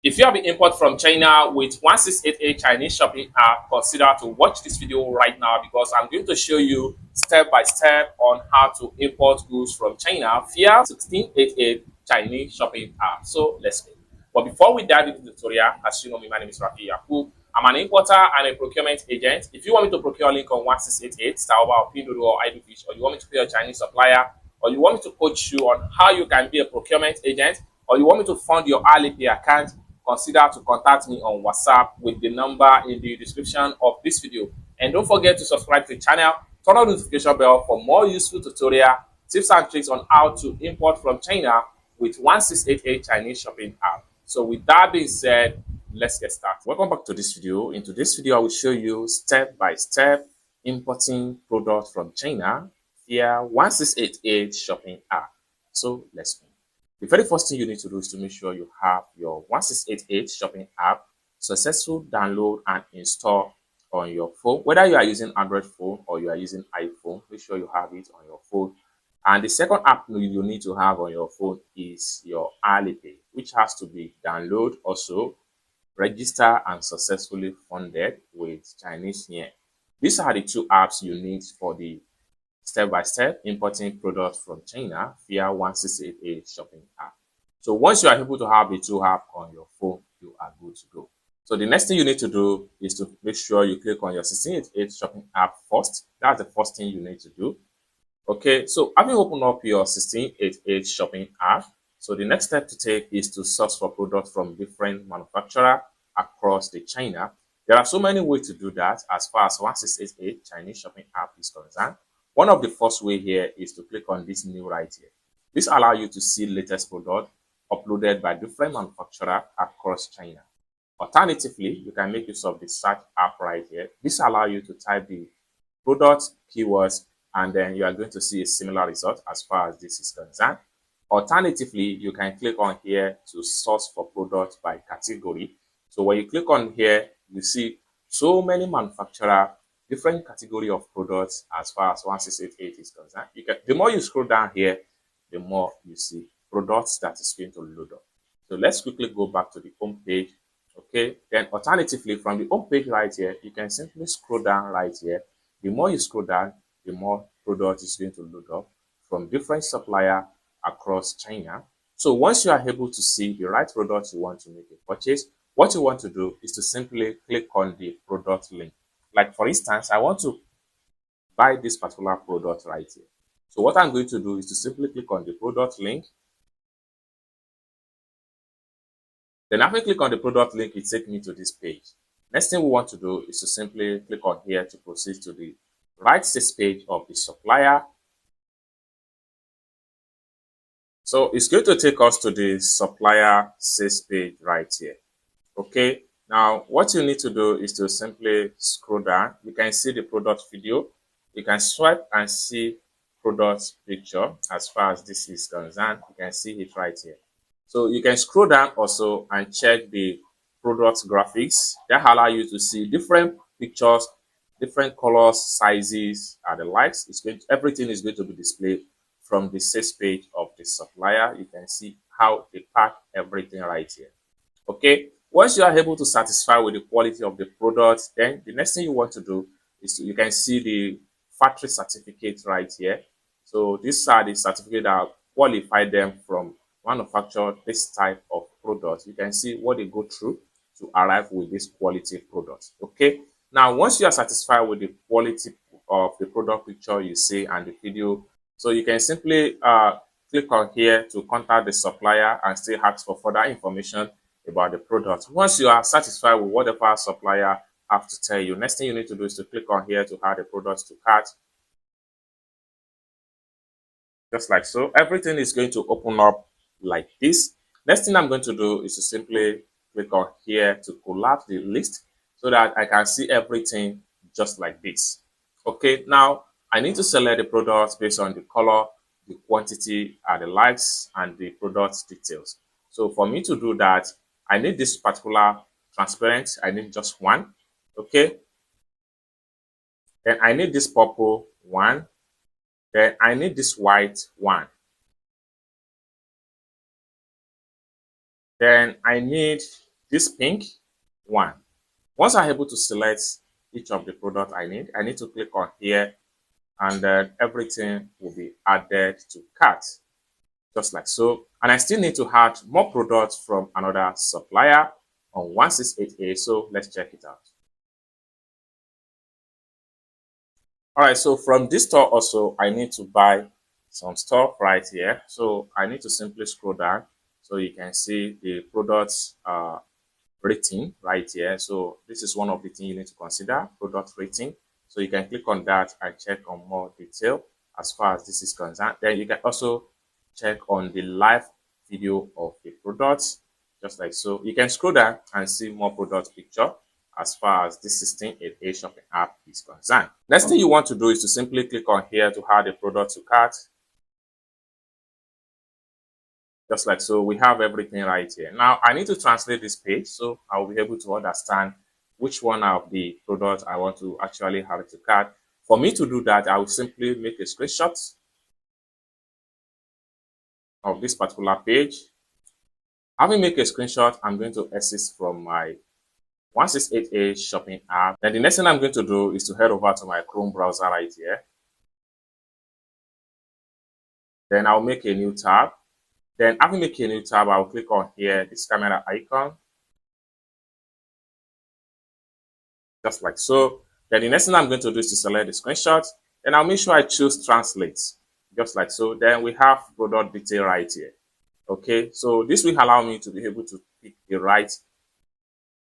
If you have an import from China with 1688 Chinese shopping app, consider to watch this video right now because I'm going to show you step by step on how to import goods from China via 1688 Chinese shopping app. So let's go. But before we dive into the tutorial, as you know me, my name is Rafi Yaku. I'm an importer and a procurement agent. If you want me to procure link on 1688, Starbucks, or Pinduoduo, or Idlefish, or you want me to pay a Chinese supplier, or you want me to coach you on how you can be a procurement agent, or you want me to fund your Alipay account, consider to contact me on WhatsApp with the number in the description of this video. And don't forget to subscribe to the channel, turn on the notification bell for more useful tutorial, tips and tricks on how to import from China with 1688 Chinese shopping app. So with that being said, let's get started. Welcome back to this video. In today's video, I will show you step by step importing products from China via 1688 shopping app. So let's go. The very first thing you need to do is to make sure you have your 1688 shopping app successful download and install on your phone. Whether you are using Android phone or you are using iPhone, make sure you have it on your phone. And the second app you need to have on your phone is your Alipay, which has to be download also, register and successfully funded with Chinese Yuan. These are the two apps you need for the step-by-step importing products from China via 1688 shopping app. So once you are able to have the two apps on your phone, you are good to go. So the next thing you need to do is to make sure you click on your 1688 shopping app first. That's the first thing you need to do. Okay, so having opened up your 1688 shopping app, so the next step to take is to search for products from different manufacturers across the China. There are so many ways to do that as far as 1688 Chinese shopping app is concerned. One of the first way here is to click on this new right here. This allows you to see latest product uploaded by different manufacturers across China. Alternatively, you can make use of the search app right here. This allows you to type the product keywords and then you are going to see a similar result as far as this is concerned. Alternatively, you can click on here to search for products by category. So when you click on here, you see so many manufacturers, different category of products as far as 1688 is concerned. The more you scroll down here, the more you see products that is going to load up. So let's quickly go back to the home page. Okay, then alternatively from the home page right here, you can simply scroll down right here. The more you scroll down, the more product is going to load up from different suppliers across China. So once you are able to see the right product you want to make a purchase, what you want to do is to simply click on the product link. Like for instance, I want to buy this particular product right here. So what I'm going to do is to simply click on the product link. Then after I click on the product link, it takes me to this page. Next thing we want to do is to simply click on here to proceed to the right sales page of the supplier. So it's going to take us to the supplier sales page right here. Okay, now what you need to do is to simply scroll down. You can see the product video. You can swipe and see product picture as far as this is concerned. You can see it right here. So you can scroll down also and check the product graphics. That allow you to see different pictures, different colors, sizes, and the likes. Everything is going to be displayed from the sales page of the supplier. You can see how they pack everything right here. Okay, once you are able to satisfy with the quality of the product, then the next thing you want to do is you can see the factory certificate right here. So these are the certificates that qualify them from manufacture this type of product. You can see what they go through to arrive with this quality product. Okay, now once you are satisfied with the quality of the product picture you see and the video, so you can simply click on here to contact the supplier and still ask for further information about the product. Once you are satisfied with whatever supplier have to tell you, next thing you need to do is to click on here to add the products to cart. Just like so, everything is going to open up like this. Next thing I'm going to do is to simply click on here to collapse the list so that I can see everything just like this. Okay, now I need to select the products based on the color, the quantity, the likes, and the product details. So for me to do that, I need this particular transparent. I need just one. Okay. Then I need this purple one. Then I need this white one. Then I need this pink one. Once I'm able to select each of the product I need to click on here, and then everything will be added to cart, just like so. And I still need to add more products from another supplier on 168A. So let's check it out. All right, so from this store also, I need to buy some stuff right here. So I need to simply scroll down so you can see the products rating right here. So this is one of the things you need to consider, product rating. So you can click on that and check on more detail as far as this is concerned. Then you can also check on the live video of the products, just like so. You can scroll down and see more product picture as far as this 1688 shopping app is concerned. Next thing you want to do is to simply click on here to add a product to cart. Just like so, we have everything right here. Now, I need to translate this page so I'll be able to understand which one of the products I want to actually add to cart. For me to do that, I will simply make a screenshot of this particular page. Having made a screenshot, I'm going to exit from my 168A shopping app. Then the next thing I'm going to do is to head over to my Chrome browser right here. Then I'll make a new tab. Then having made a new tab, I'll click on here, this camera icon. Just like so. Then the next thing I'm going to do is to select the screenshot. Then I'll make sure I choose translate. Just like so. Then we have product detail right here. Okay, so this will allow me to be able to pick the right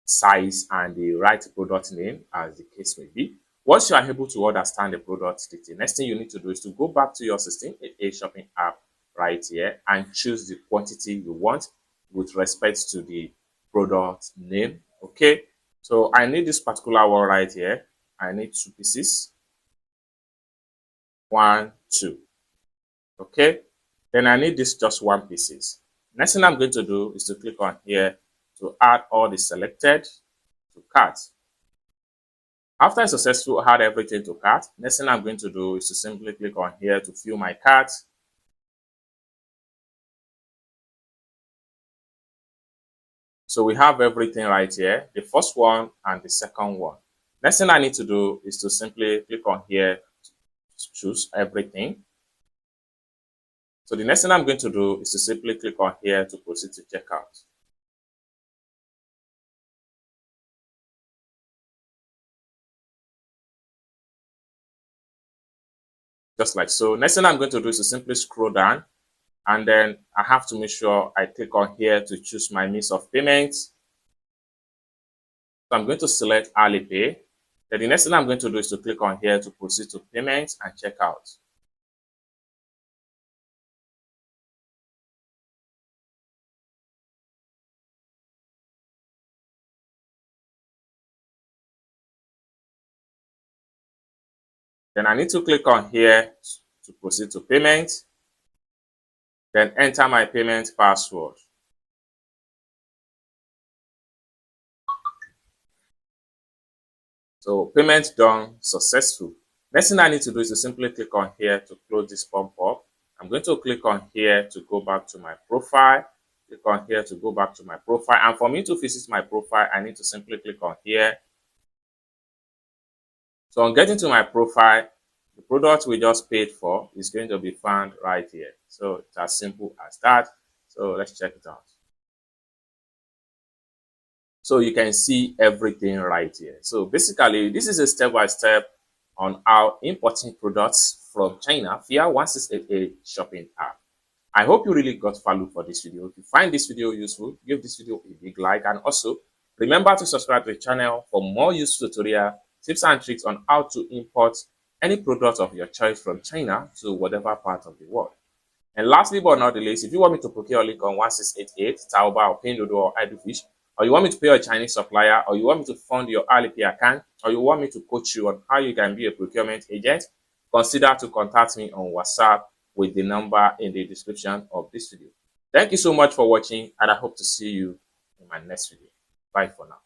size and the right product name, as the case may be. Once you are able to understand the product detail, next thing you need to do is to go back to your 1688 shopping app right here and choose the quantity you want with respect to the product name. Okay, so I need this particular one right here. I need 2 pieces. 1, 2. Okay, then I need this just 1 pieces. Next thing I'm going to do is to click on here to add all the selected to cart. After I successfully add everything to cart, next thing I'm going to do is to simply click on here to fill my cart. So we have everything right here, the first one and the second one. Next thing I need to do is to simply click on here to choose everything. So the next thing I'm going to do is to simply click on here to proceed to checkout. Just like so. Next thing I'm going to do is to simply scroll down, and then I have to make sure I click on here to choose my means of payment. So I'm going to select Alipay. Then the next thing I'm going to do is to click on here to proceed to payment and checkout. Then I need to click on here to proceed to payment. Then enter my payment password. So payment done successful. Next thing I need to do is to simply click on here to close this pop-up. I'm going to click on here to go back to my profile. Click on here to go back to my profile. And for me to visit my profile, I need to simply click on here. So on getting to my profile, the product we just paid for is going to be found right here. So it's as simple as that. So let's check it out. So you can see everything right here. So basically, this is a step-by-step on how importing products from China via 168A shopping app. I hope you really got value for this video. If you find this video useful, give this video a big like, and also remember to subscribe to the channel for more useful tutorial tips and tricks on how to import any product of your choice from China to whatever part of the world. And lastly but not the least, if you want me to procure a link on 1688, Taobao, or Pinduoduo, or Edufish, or you want me to pay a Chinese supplier, or you want me to fund your Alipay account, or you want me to coach you on how you can be a procurement agent, consider to contact me on WhatsApp with the number in the description of this video. Thank you so much for watching, and I hope to see you in my next video. Bye for now.